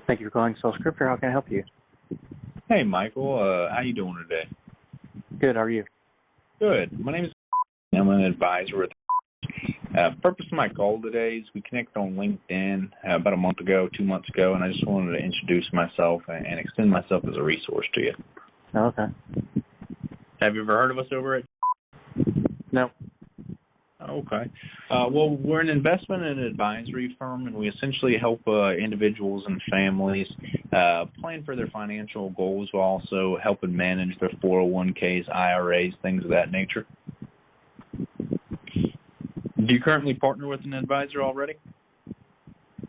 Thank you for calling SoulScriptor. How can I help you? Hey, Michael. How you doing today? Good. How are you? Good. My name is. I'm an advisor with. Purpose of my call today is we connected on LinkedIn about a month ago, 2 months ago, and I just wanted to introduce myself and extend myself as a resource to you. Oh, okay. Have you ever heard of us over at? No. Okay. Well, we're an investment and advisory firm, and we essentially help individuals and families plan for their financial goals while also helping manage their 401ks, IRAs, things of that nature. Do you currently partner with an advisor already?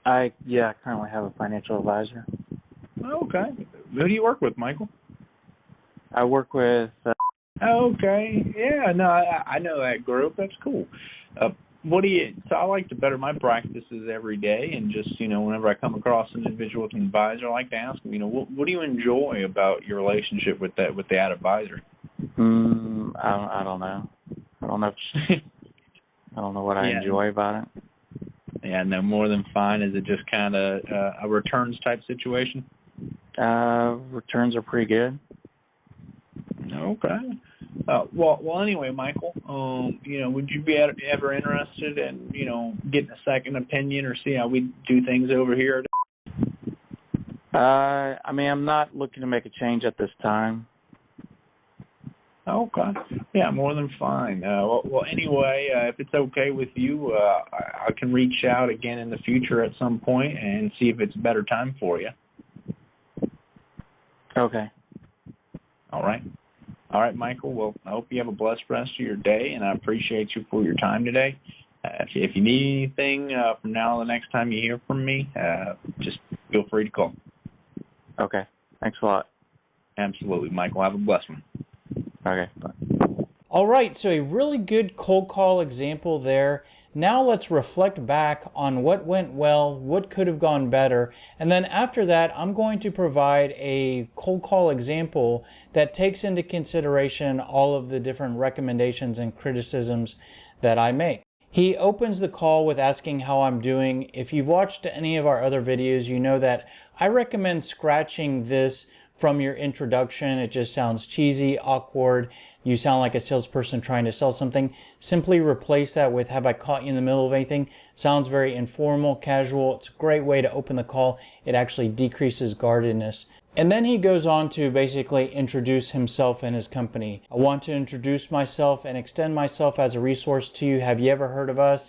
I currently have a financial advisor. Okay. Who do you work with, Michael? I work with. Okay. Yeah. No, I know that group. That's cool. So I like to better my practices every day, and just whenever I come across an individual with an advisor, I like to ask them, what do you enjoy about your relationship with that advisor? I don't know. I don't know. I don't know what I enjoy about it. Yeah, no, more than fine. Is it just kind of a returns type situation? Returns are pretty good. Okay. Well. Anyway, Michael, would you be ever interested in, getting a second opinion or see how we do things over here? I'm not looking to make a change at this time. Okay. Yeah, more than fine. Anyway, if it's okay with you, I can reach out again in the future at some point and see if it's a better time for you. Okay. All right. All right, Michael. Well, I hope you have a blessed rest of your day, and I appreciate you for your time today. If you need anything from now to the next time you hear from me, just feel free to call. Okay. Thanks a lot. Absolutely, Michael. Have a blessed one. Okay. Bye. All right, so a really good cold call example there. Now let's reflect back on what went well, what could have gone better, and then after that, I'm going to provide a cold call example that takes into consideration all of the different recommendations and criticisms that I make. He opens the call with asking how I'm doing. If you've watched any of our other videos, you know that I recommend scratching this from your introduction. It just sounds cheesy, awkward. You sound like a salesperson trying to sell something. Simply replace that with, have I caught you in the middle of anything? Sounds very informal, casual. It's a great way to open the call. It actually decreases guardedness. And then he goes on to basically introduce himself and his company. I want to introduce myself and extend myself as a resource to you. Have you ever heard of us?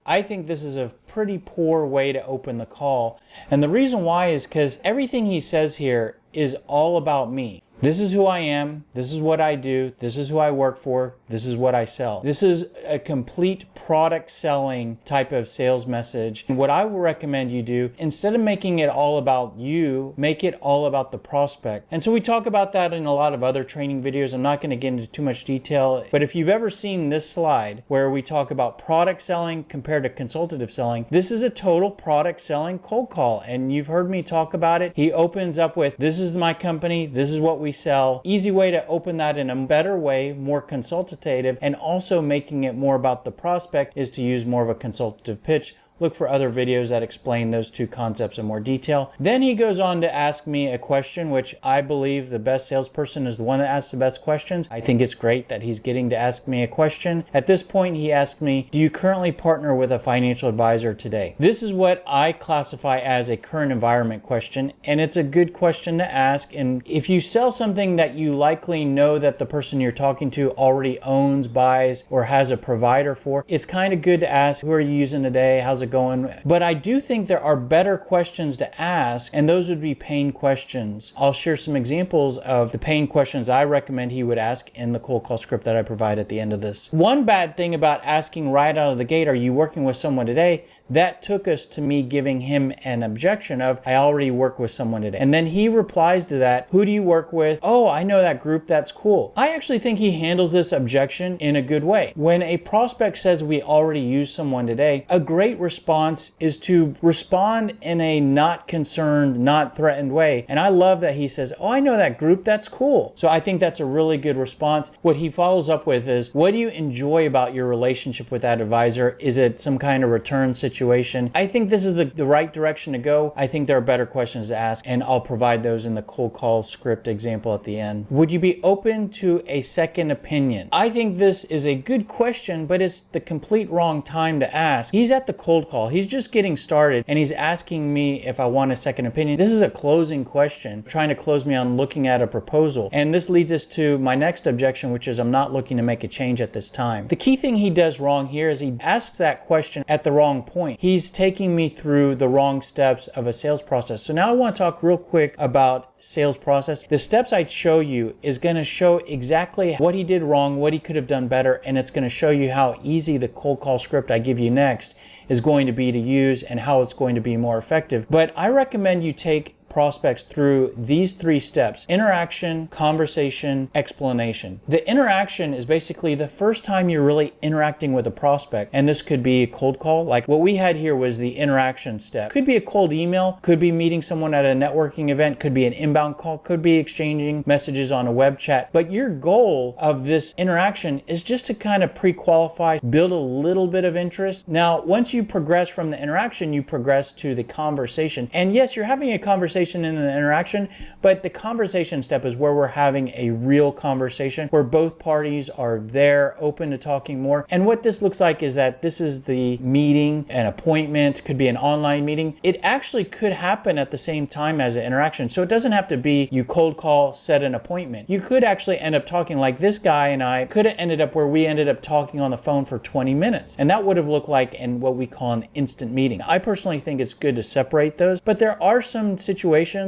I think this is a pretty poor way to open the call. And the reason why is because everything he says here is all about me. This is who I am. This is what I do. This is who I work for. This is what I sell. This is a complete product selling type of sales message. And what I would recommend you do, instead of making it all about you, make it all about the prospect. And so we talk about that in a lot of other training videos. I'm not going to get into too much detail, but if you've ever seen this slide where we talk about product selling compared to consultative selling, this is a total product selling cold call. And you've heard me talk about it. He opens up with, this is my company. This is what we sell. Easy way to open that in a better way, more consultative, and also making it more about the prospect is to use more of a consultative pitch. Look for other videos that explain those two concepts in more detail. Then he goes on to ask me a question, which I believe the best salesperson is the one that asks the best questions. I think it's great that he's getting to ask me a question. At this point, he asked me, do you currently partner with a financial advisor today? This is what I classify as a current environment question, and it's a good question to ask. And if you sell something that you likely know that the person you're talking to already owns, buys, or has a provider for, it's kind of good to ask, who are you using today? How's it going? But I do think there are better questions to ask, and those would be pain questions. I'll share some examples of the pain questions I recommend he would ask in the cold call script that I provide at the end of this. One bad thing about asking right out of the gate, are you working with someone today? That took us to me giving him an objection of, I already work with someone today. And then he replies to that, who do you work with? Oh, I know that group, that's cool. I actually think he handles this objection in a good way. When a prospect says we already use someone today, a great response is to respond in a not concerned, not threatened way. And I love that he says, oh, I know that group, that's cool. So I think that's a really good response. What he follows up with is, what do you enjoy about your relationship with that advisor? Is it some kind of return situation? situation. I think this is the right direction to go. I think there are better questions to ask, and I'll provide those in the cold call script example at the end. Would you be open to a second opinion? I think this is a good question, but it's the complete wrong time to ask. He's at the cold call. He's just getting started, and he's asking me if I want a second opinion. This is a closing question, trying to close me on looking at a proposal. And this leads us to my next objection, which is I'm not looking to make a change at this time. The key thing he does wrong here is he asks that question at the wrong point. He's taking me through the wrong steps of a sales process. So now I want to talk real quick about sales process. The steps I show you is going to show exactly what he did wrong, what he could have done better, and it's going to show you how easy the cold call script I give you next is going to be to use and how it's going to be more effective. But I recommend you take prospects through these 3 steps: interaction, conversation, explanation. The interaction is basically the first time you're really interacting with a prospect, and this could be a cold call. Like what we had here was the interaction step. Could be a cold email, could be meeting someone at a networking event, could be an inbound call, could be exchanging messages on a web chat. But your goal of this interaction is just to kind of pre-qualify, build a little bit of interest. Now, once you progress from the interaction, you progress to the conversation. And yes, you're having a conversation in the interaction, but the conversation step is where we're having a real conversation where both parties are there, open to talking more. And what this looks like is that this is the meeting, an appointment, could be an online meeting. It actually could happen at the same time as an interaction. So it doesn't have to be you cold call, set an appointment. You could actually end up talking like this guy and I could have ended up where we ended up talking on the phone for 20 minutes. And that would have looked like in what we call an instant meeting. I personally think it's good to separate those, but there are some situations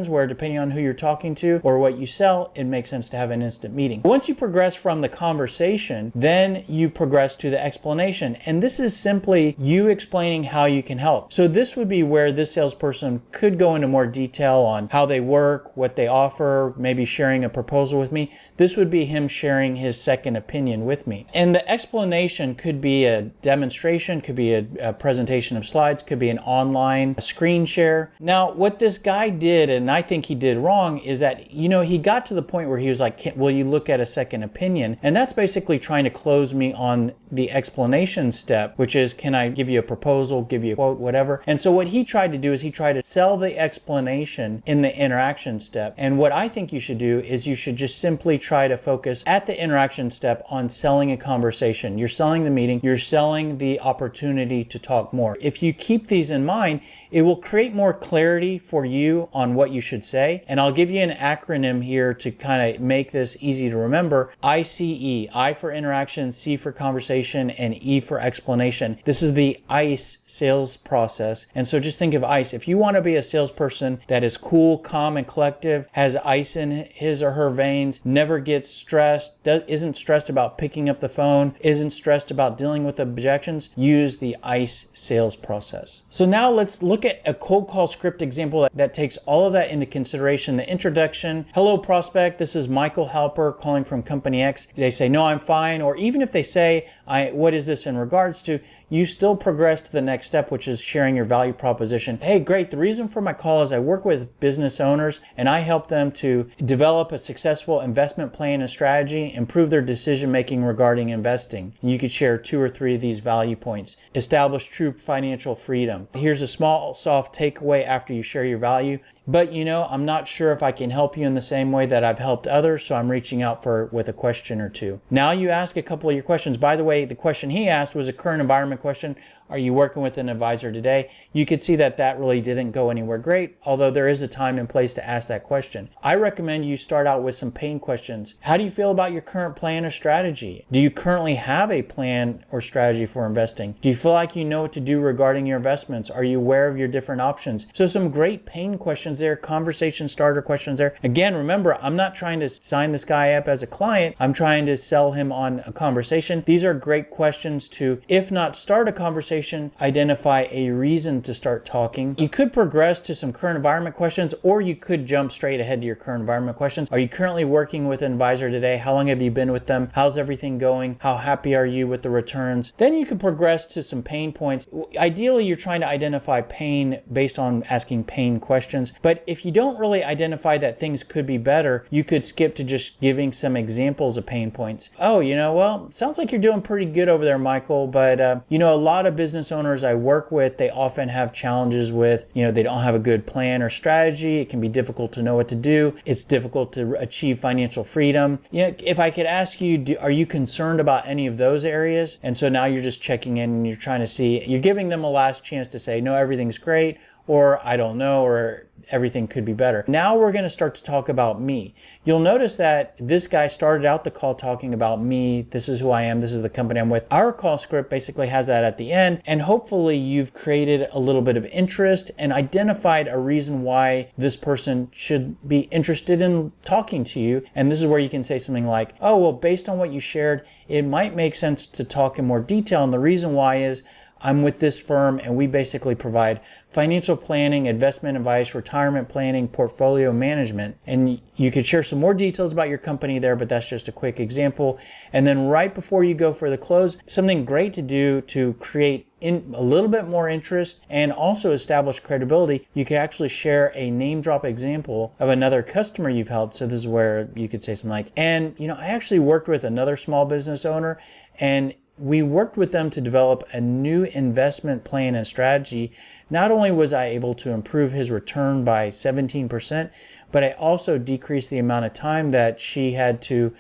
where, depending on who you're talking to or what you sell, it makes sense to have an instant meeting. Once you progress from the conversation, then you progress to the explanation. And this is simply you explaining how you can help. So this would be where this salesperson could go into more detail on how they work, what they offer, maybe sharing a proposal with me. This would be him sharing his second opinion with me. And the explanation could be a demonstration, could be a presentation of slides, could be an online screen share. Now, what this guy did, and I think he did wrong, is that, he got to the point where he was like, will you look at a second opinion? And that's basically trying to close me on the explanation step, which is, can I give you a proposal, give you a quote, whatever. And so what he tried to do is he tried to sell the explanation in the interaction step. And what I think you should do is you should just simply try to focus at the interaction step on selling a conversation. You're selling the meeting, you're selling the opportunity to talk more. If you keep these in mind, it will create more clarity for you on what you should say. And I'll give you an acronym here to kind of make this easy to remember. ICE, I for interaction, C for conversation, and E for explanation. This is the ICE sales process. And so just think of ICE. If you want to be a salesperson that is cool, calm, and collective, has ice in his or her veins, never gets stressed, isn't stressed about picking up the phone, isn't stressed about dealing with objections, use the ICE sales process. So now let's look at a cold call script example that takes all of that into consideration. The introduction, hello prospect, this is Michael Halper calling from Company X. They say, no, I'm fine. Or even if they say, what is this in regards to, you still progress to the next step, which is sharing your value proposition. Hey, great. The reason for my call is I work with business owners and I help them to develop a successful investment plan and strategy, improve their decision making regarding investing. You could share 2 or 3 of these value points. Establish true financial freedom. Here's a small, soft takeaway after you share your value. But I'm not sure if I can help you in the same way that I've helped others, so I'm reaching out with a question or 2. Now you ask a couple of your questions. By the way, the question he asked was a current environment question. Are you working with an advisor today? You could see that really didn't go anywhere great, although there is a time and place to ask that question. I recommend you start out with some pain questions. How do you feel about your current plan or strategy? Do you currently have a plan or strategy for investing? Do you feel like you know what to do regarding your investments? Are you aware of your different options? So some great pain questions there, conversation starter questions there. Again, remember, I'm not trying to sign this guy up as a client. I'm trying to sell him on a conversation. These are great questions to, if not start a conversation, identify a reason to start talking. You could progress to some current environment questions, or you could jump straight ahead to your current environment questions. Are you currently working with an advisor today? How long have you been with them? How's everything going? How happy are you with the returns? Then you could progress to some pain points. Ideally, you're trying to identify pain based on asking pain questions. But if you don't really identify that things could be better, you could skip to just giving some examples of pain points. Oh, well, sounds like you're doing pretty good over there, Michael, but a lot of business business owners I work with, they often have challenges with, they don't have a good plan or strategy. It can be difficult to know what to do. It's difficult to achieve financial freedom. If I could ask you, are you concerned about any of those areas? And so now you're just checking in and you're trying to see, you're giving them a last chance to say, no, everything's great, or I don't know, or everything could be better. Now we're going to start to talk about me. You'll notice that this guy started out the call talking about me. This is who I am. This is the company I'm with. Our call script basically has that at the end, and hopefully you've created a little bit of interest and identified a reason why this person should be interested in talking to you. And this is where you can say something like, oh, well, based on what you shared, it might make sense to talk in more detail. And the reason why is I'm with this firm and we basically provide financial planning, investment advice, retirement planning, portfolio management. And you could share some more details about your company there, but that's just a quick example. And then right before you go for the close, something great to do to create a little bit more interest and also establish credibility, you could actually share a name drop example of another customer you've helped. So this is where you could say something like, and I actually worked with another small business owner, and we worked with them to develop a new investment plan and strategy. Not only was I able to improve his return by 17%, but I also decreased the amount of time that she had to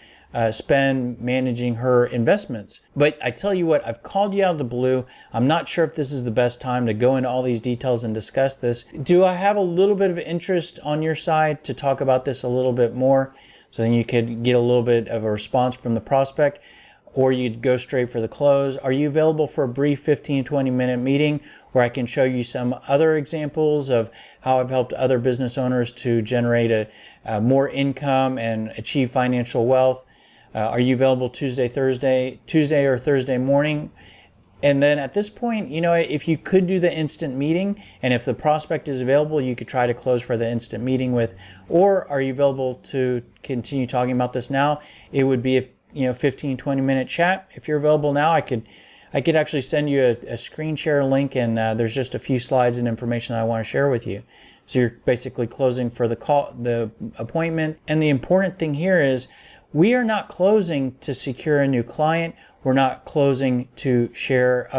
spend managing her investments. But I tell you what, I've called you out of the blue. I'm not sure if this is the best time to go into all these details and discuss this. Do I have a little bit of interest on your side to talk about this a little bit more? So then you could get a little bit of a response from the prospect, or you'd go straight for the close. Are you available for a brief 15-20 minute meeting where I can show you some other examples of how I've helped other business owners to generate a more income and achieve financial wealth? Are you available Tuesday or Thursday morning? And then at this point, if you could do the instant meeting, and if the prospect is available, you could try to close for the instant meeting with, or are you available to continue talking about this now? It would be 15-20 minute chat. If you're available now, I could actually send you a screen share link, and there's just a few slides and information that I want to share with you. So you're basically closing for the appointment. And the important thing here is we are not closing to secure a new client. We're not closing to share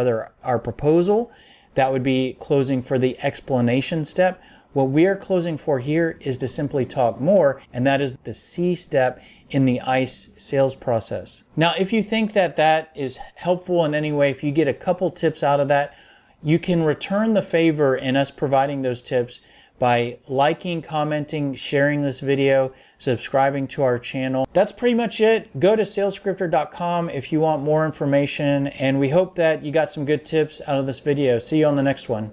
our proposal. That would be closing for the explanation step. What we are closing for here is to simply talk more, and that is the C step in the ICE sales process. Now, if you think that is helpful in any way, if you get a couple tips out of that, you can return the favor in us providing those tips by liking, commenting, sharing this video, subscribing to our channel. That's pretty much it. Go to salescripter.com if you want more information, and we hope that you got some good tips out of this video. See you on the next one.